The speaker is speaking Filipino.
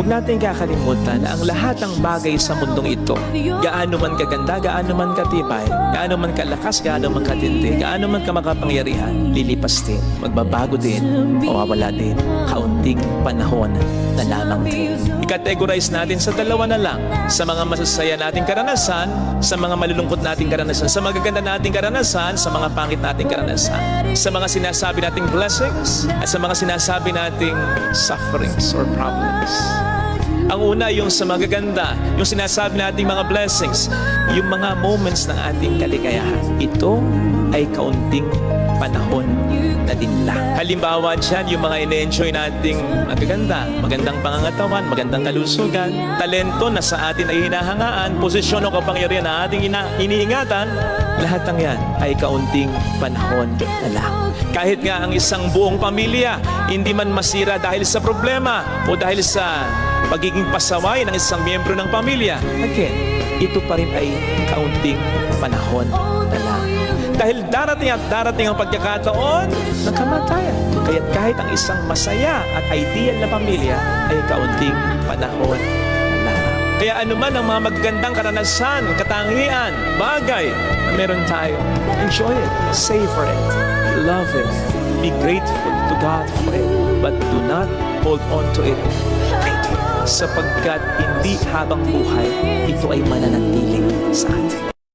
natin kakalimutan na ang lahat ng bagay sa mundong ito, gaano man kaganda, gaano man katibay, gaano man kalakas, gaano man katindi, gaano man kamakapangyarihan, lilipas din, magbabago din, mawawala din, kaunting panahon na lamang din. I-categorize natin sa dalawa na lang, sa mga masasaya nating karanasan, sa mga malulungkot nating karanasan, sa magaganda nating karanasan, sa mga pangit nating karanasan, sa mga sinasabi nating blessings, at sa mga sinasabi nating sufferings or problems. Ang una, yung sa magaganda, yung sinasabi nating mga blessings, yung mga moments ng ating kaligayahan. Ito ay kaunting panahon na din lang. Halimbawa dyan, yung mga ine-enjoy nating magaganda, magandang pangangatawan, magandang kalusugan, talento na sa atin ay hinahangaan, posisyon o kapangyarihan na ating iniingatan, lahat ng yan ay kaunting panahon na lang. Kahit nga ang isang buong pamilya, hindi man masira dahil sa problema o dahil sa pagiging pasaway ng isang miyembro ng pamilya, again, ito pa rin ay kaunting panahon na lang. Dahil darating at darating ang pagkakataon ng kamatayan. Kaya't kahit ang isang masaya at ideal na pamilya ay kaunting panahon na lang. Kaya anuman ang mga magagandang karanasan, katangian, bagay na meron tayo, enjoy it, savor it, love it, be grateful to God for it, but do not hold on to it tightly, sapagkat hindi habang buhay ito ay mananatili sa atin.